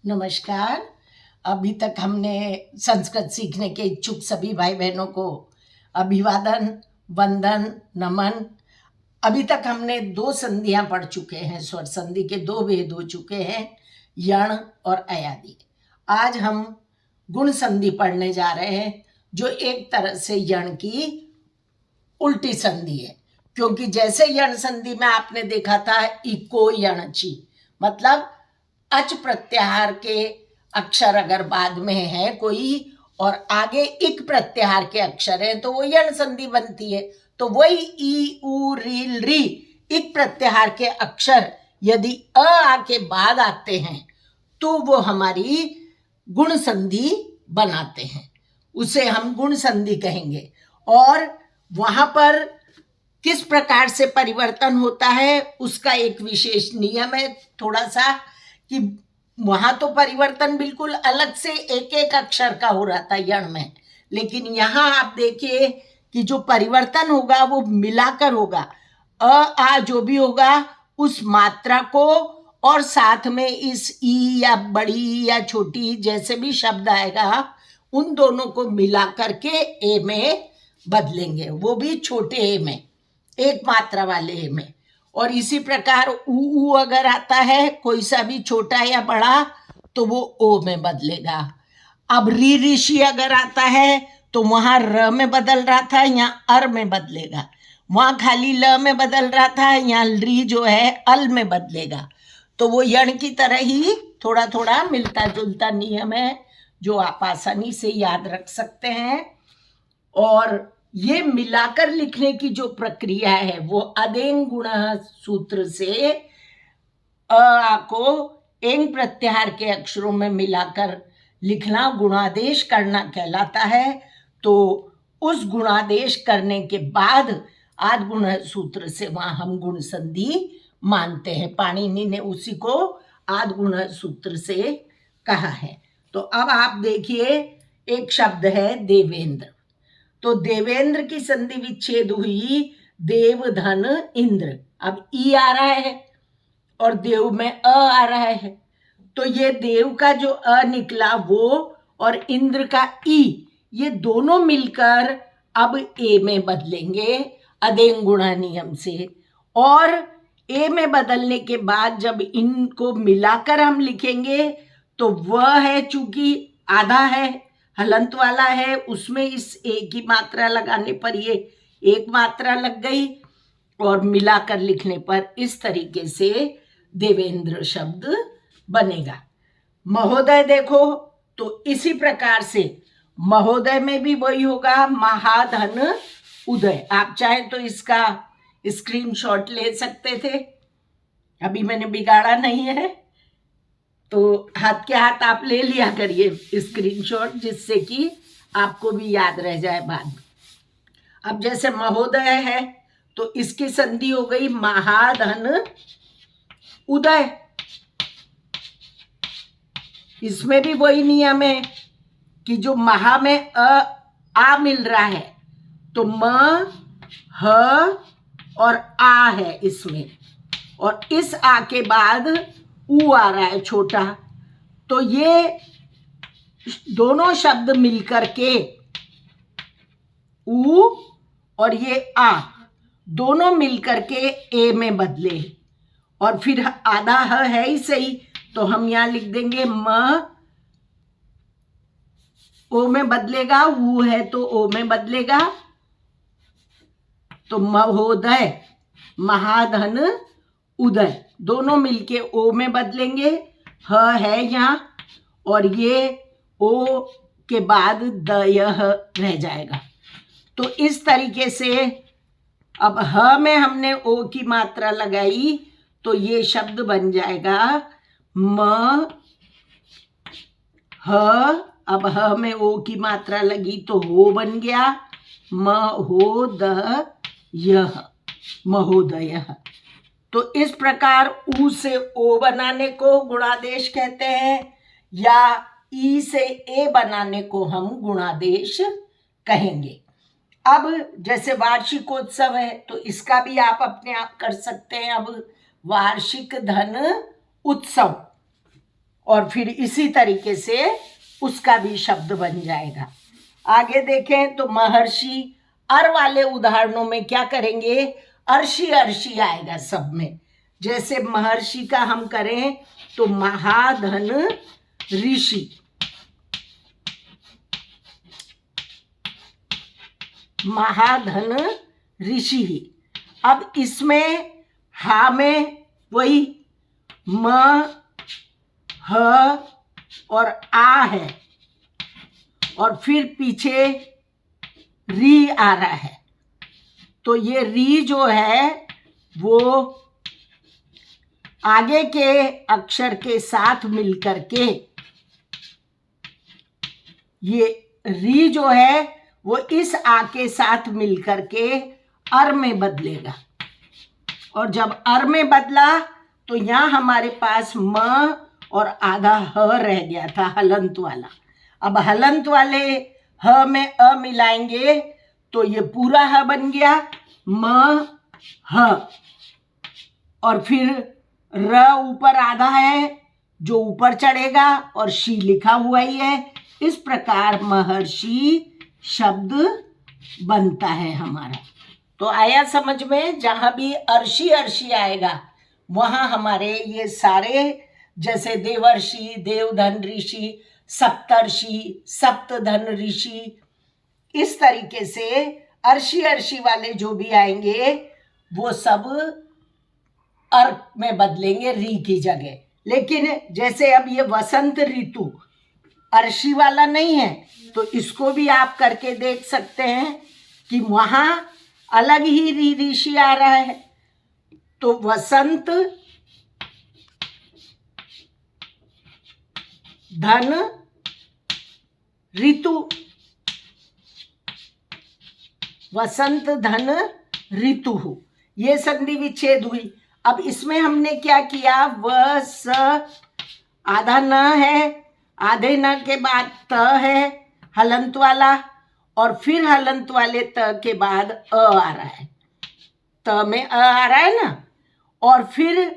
नमस्कार। अभी तक हमने संस्कृत सीखने के इच्छुक सभी भाई बहनों को अभिवादन, वंदन, नमन। अभी तक हमने 2 संधियां पढ़ चुके हैं, स्वर संधि के 2 भेद हो चुके हैं, यण और अयादि। आज हम गुण संधि पढ़ने जा रहे हैं, जो एक तरह से यण की उल्टी संधि है। क्योंकि जैसे यण संधि में आपने देखा था इको यणची, मतलब अच प्रत्याहार के अक्षर अगर बाद में है कोई और आगे इक प्रत्याहार के अक्षर है तो वो यण संधि बनती है। तो वही ई उ री री इक प्रत्याहार के अक्षर यदि अ आके बाद आते हैं तो वो हमारी गुण संधि बनाते हैं, उसे हम गुण संधि कहेंगे। और वहां पर किस प्रकार से परिवर्तन होता है उसका एक विशेष नियम है थोड़ा सा, कि वहां तो परिवर्तन बिल्कुल अलग से एक एक अक्षर का हो रहा था यण में, लेकिन यहाँ आप देखिए कि जो परिवर्तन होगा वो मिलाकर होगा। अ आ जो भी होगा उस मात्रा को और साथ में इस ई या बड़ी या छोटी जैसे भी शब्द आएगा उन दोनों को मिला करके ए में बदलेंगे, वो भी छोटे ए में, एक मात्रा वाले ए में। और इसी प्रकार ऊ अगर आता है कोई सा भी छोटा या बड़ा तो वो ओ में बदलेगा। अब री ऋषि अगर आता है तो वहां र में बदल रहा था, यहाँ अर में बदलेगा। वहां खाली ल में बदल रहा था, यहाँ री जो है अल में बदलेगा। तो वो यण की तरह ही थोड़ा थोड़ा मिलता जुलता नियम है जो आप आसानी से याद रख सकते हैं। और ये मिलाकर लिखने की जो प्रक्रिया है वो अदेंग गुण सूत्र से अ को एंग प्रत्याहार के अक्षरों में मिलाकर लिखना गुणादेश करना कहलाता है। तो उस गुणादेश करने के बाद आद गुण सूत्र से वहां हम गुण संधि मानते हैं। पाणिनि ने उसी को आद गुण सूत्र से कहा है। तो अब आप देखिए एक शब्द है देवेंद्र, तो देवेंद्र की संधि विच्छेद हुई देव धन इंद्र। अब ई आ रहा है और देव में अ आ रहा है, तो ये देव का जो अ निकला वो और इंद्र का ई, ये दोनों मिलकर अब ए में बदलेंगे अदेंग गुणा नियम से। और ए में बदलने के बाद जब इनको मिलाकर हम लिखेंगे तो वह है, चूंकि आधा है हलंत वाला है, उसमें इस एक की मात्रा लगाने पर ये एक मात्रा लग गई और मिलाकर लिखने पर इस तरीके से देवेंद्र शब्द बनेगा। महोदय देखो तो इसी प्रकार से महोदय में भी वही होगा, महाधन उदय। आप चाहें तो इसका स्क्रीनशॉट ले सकते थे, अभी मैंने बिगाड़ा नहीं है, तो हाथ के हाथ आप ले लिया करिए स्क्रीनशॉट, जिससे कि आपको भी याद रह जाए बाद में। अब जैसे महोदय है तो इसकी संधि हो गई महाधन उदय। इसमें भी वही नियम है कि जो महा में आ मिल रहा है तो म ह और आ है इसमें, और इस आ के बाद ऊ आ रहा है छोटा, तो ये दोनों शब्द मिलकर के ऊ और ये आ दोनों मिलकर के ए में बदले। और फिर आधा ह है ही सही, तो हम यहां लिख देंगे म ओ में बदलेगा, ऊ है तो ओ में बदलेगा, तो महोदय महाधन उदय दोनों मिलके ओ में बदलेंगे। ह है यहाँ और ये ओ के बाद द यह रह जाएगा। तो इस तरीके से अब ह में हमने ओ की मात्रा लगाई तो ये शब्द बन जाएगा म ह। अब ह में ओ की मात्रा लगी तो हो बन गया, म हो द यह महोदय। तो इस प्रकार ऊ से ओ बनाने को गुणादेश कहते हैं, या ई से ए बनाने को हम गुणादेश कहेंगे। अब जैसे वार्षिकोत्सव है तो इसका भी आप अपने आप कर सकते हैं। अब वार्षिक धन उत्सव, और फिर इसी तरीके से उसका भी शब्द बन जाएगा। आगे देखें तो महर्षि अर वाले उदाहरणों में क्या करेंगे, अर्षि अर्षि आएगा सब में। जैसे महर्षि का हम करें तो महाधन ऋषि, महाधन ऋषि ही। अब इसमें हा में वही म ह और आ है और फिर पीछे री आ रहा है। तो ये री जो है वो आगे के अक्षर के साथ मिलकर के, ये री जो है वो इस आ के साथ मिलकर के अर में बदलेगा। और जब अर में बदला तो यहाँ हमारे पास म और आधा ह रह गया था हलंत वाला। अब हलंत वाले ह में अ मिलाएंगे तो ये पूरा ह बन गया म ह, और फिर र ऊपर आधा है जो ऊपर चढ़ेगा और शी लिखा हुआ ही है। इस प्रकार महर्षि शब्द बनता है हमारा। तो आया समझ में, जहां भी अर्षि अर्षि आएगा वहां हमारे ये सारे, जैसे देवर्षि, देवधन ऋषि, सप्तर्षि, सप्तधन ऋषि, इस तरीके से अर्षि अर्षि वाले जो भी आएंगे वो सब अर में बदलेंगे री की जगह। लेकिन जैसे अब ये वसंत ऋतु अर्षि वाला नहीं है तो इसको भी आप करके देख सकते हैं कि वहां अलग ही री ऋषि आ रहा है। तो वसंत धन ऋतु, वसंत धन ऋतु, ये संधि विच्छेद हुई। अब इसमें हमने क्या किया, व स आधा न है, आधे न के बाद त है हलंत वाला, और फिर हलंत वाले त के बाद अ आ रहा है, त में अ आ रहा है ना, और फिर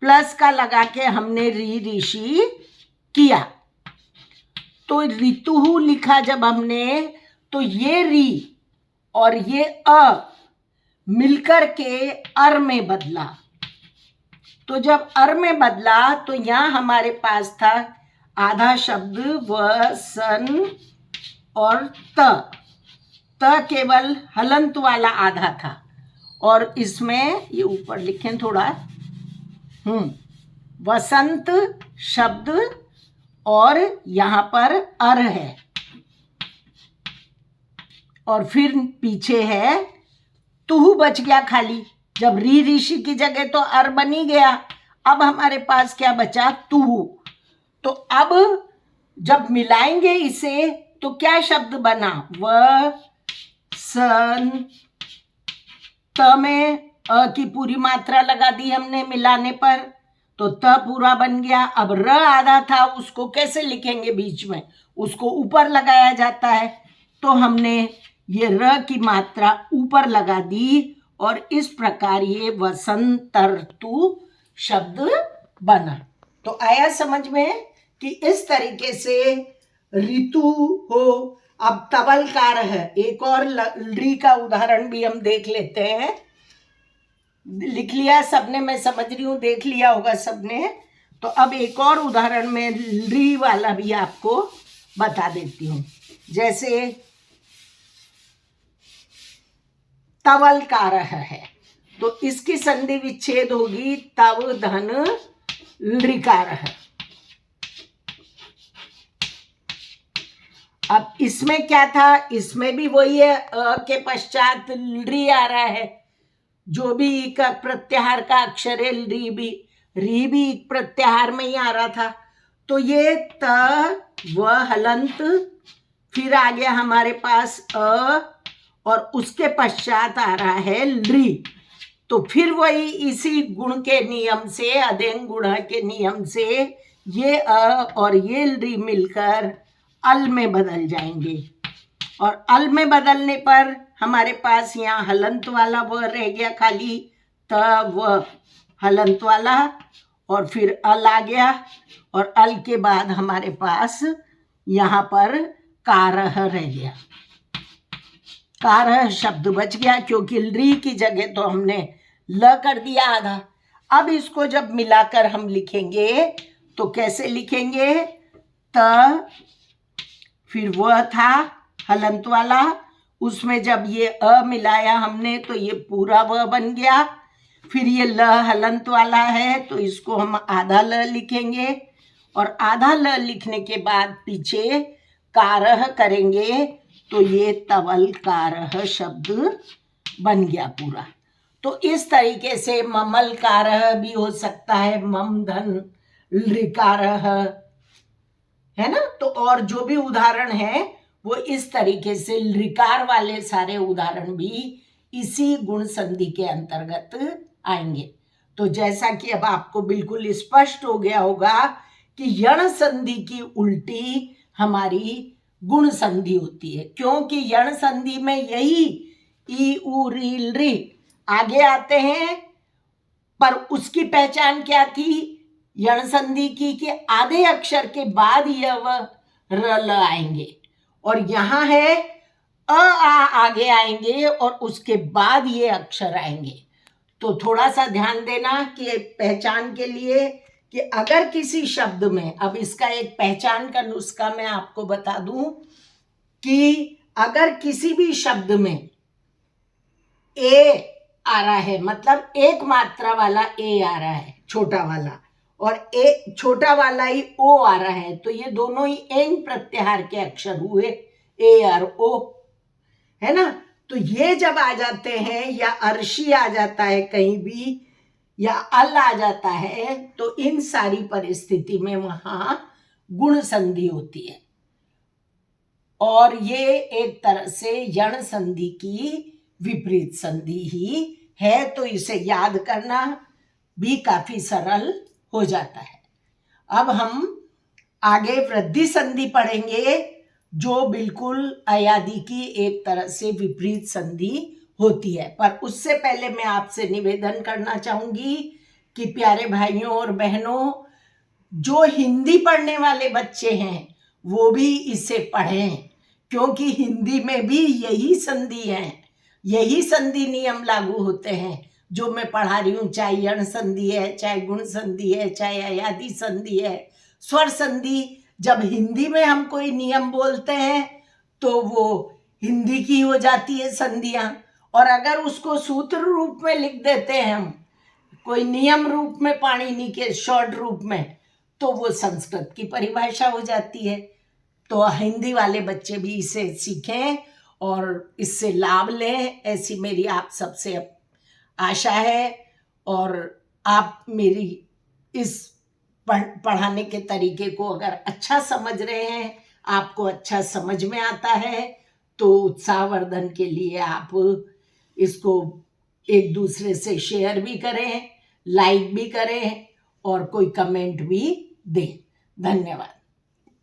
प्लस का लगा के हमने री ऋषि किया। तो ऋतु लिखा जब हमने तो ये री और ये अ मिलकर के अर में बदला। तो जब अर में बदला तो यहां हमारे पास था आधा शब्द व सन और त केवल हलंत वाला आधा था, और इसमें ये ऊपर लिखें थोड़ा, वसंत शब्द और यहां पर अर है, और फिर पीछे है तुहु बच गया खाली। जब री ऋषि की जगह तो अर बनी गया, अब हमारे पास क्या बचा, तुहु। तो अब जब मिलाएंगे इसे तो क्या शब्द बना, व सन त में अ की पूरी मात्रा लगा दी हमने मिलाने पर, तो त पूरा बन गया। अब र आधा था, उसको कैसे लिखेंगे बीच में, उसको ऊपर लगाया जाता है, तो हमने ये र की मात्रा ऊपर लगा दी, और इस प्रकार ये वसंतर्तु शब्द बना। तो आया समझ में कि इस तरीके से ऋतु हो। अब तवलकार है, एक और ली का उदाहरण भी हम देख लेते हैं। लिख लिया सबने, मैं समझ रही हूं देख लिया होगा सबने। तो अब एक और उदाहरण में ली वाला भी आपको बता देती हूं। जैसे तवलकार है तो इसकी संधि विच्छेद होगी तव धन लृकार है। अब इसमें क्या था, इसमें भी वही है, अ के पश्चात री आ रहा है, जो भी का प्रत्याहार का अक्षर है, री भी प्रत्याहार में ही आ रहा था। तो ये त व हलंत, फिर आ गया हमारे पास अ, और उसके पश्चात आ रहा है ली। तो फिर वही इसी गुण के नियम से, अदेंग गुण के नियम से ये अ और ये ली मिलकर अल में बदल जाएंगे, और अल में बदलने पर हमारे पास यहाँ हलंत वाला व रह गया खाली, त व हलंत वाला, और फिर अल आ गया, और अल के बाद हमारे पास यहाँ पर कारह रह गया। कारह शब्द बच गया क्योंकि री की जगह तो हमने ल कर दिया आधा। अब इसको जब मिलाकर हम लिखेंगे तो कैसे लिखेंगे? त, फिर वह था हलंत वाला, उसमें जब ये अ मिलाया हमने तो ये पूरा वह बन गया। फिर ये ल हलंत वाला है तो इसको हम आधा ल लिखेंगे, और आधा ल लिखने के बाद पीछे कारह करेंगे तो ये तवल कारह शब्द बन गया पूरा। तो इस तरीके से ममल कारह भी हो सकता है, मम धन लृकारह, है ना। तो और जो भी उदाहरण है वो इस तरीके से, लृकार वाले सारे उदाहरण भी इसी गुण संधि के अंतर्गत आएंगे। तो जैसा कि अब आपको बिल्कुल स्पष्ट हो गया होगा कि यण संधि की उल्टी हमारी गुण संधि होती है, क्योंकि यण संधि में यही ई उ री री आगे आते हैं, पर उसकी पहचान क्या थी यण संधि की कि आधे अक्षर के बाद यह व र ल आएंगे, और यहाँ है अ आ आगे आएंगे और उसके बाद ये अक्षर आएंगे। तो थोड़ा सा ध्यान देना कि पहचान के लिए कि अगर किसी शब्द में, अब इसका एक पहचान का नुस्खा मैं आपको बता दूं कि अगर किसी भी शब्द में ए आ रहा है, मतलब एक मात्रा वाला ए आ रहा है छोटा वाला, और ए छोटा वाला ही ओ आ रहा है, तो ये दोनों ही एन प्रत्याहार के अक्षर हुए, ए और ओ, है ना। तो ये जब आ जाते हैं या अर्शी आ जाता है कहीं भी, या अल आ जाता है, तो इन सारी परिस्थिति में वहां गुण संधि होती है, और ये एक तरह से यण संधि की विपरीत संधि ही है। तो इसे याद करना भी काफी सरल हो जाता है। अब हम आगे वृद्धि संधि पढ़ेंगे, जो बिल्कुल अयादि की एक तरह से विपरीत संधि होती है। पर उससे पहले मैं आपसे निवेदन करना चाहूंगी कि प्यारे भाइयों और बहनों, जो हिंदी पढ़ने वाले बच्चे हैं वो भी इसे पढ़ें, क्योंकि हिंदी में भी यही संधि है, यही संधि नियम लागू होते हैं जो मैं पढ़ा रही हूँ, चाहे यण संधि है, चाहे गुण संधि है, चाहे अयादि संधि है, स्वर संधि। जब हिंदी में हम कोई नियम बोलते हैं तो वो हिंदी की हो जाती है संधियां, और अगर उसको सूत्र रूप में लिख देते हैं हम, कोई नियम रूप में, पाणिनि के शॉर्ट रूप में, तो वो संस्कृत की परिभाषा हो जाती है। तो हिंदी वाले बच्चे भी इसे सीखें और इससे लाभ लें, ऐसी मेरी आप सबसे आशा है। और आप मेरी इस पढ़ाने के तरीके को अगर अच्छा समझ रहे हैं, आपको अच्छा समझ में आता है, तो उत्साहवर्धन के लिए आप इसको एक दूसरे से शेयर भी करें, लाइक भी करें और कोई कमेंट भी दें। धन्यवाद।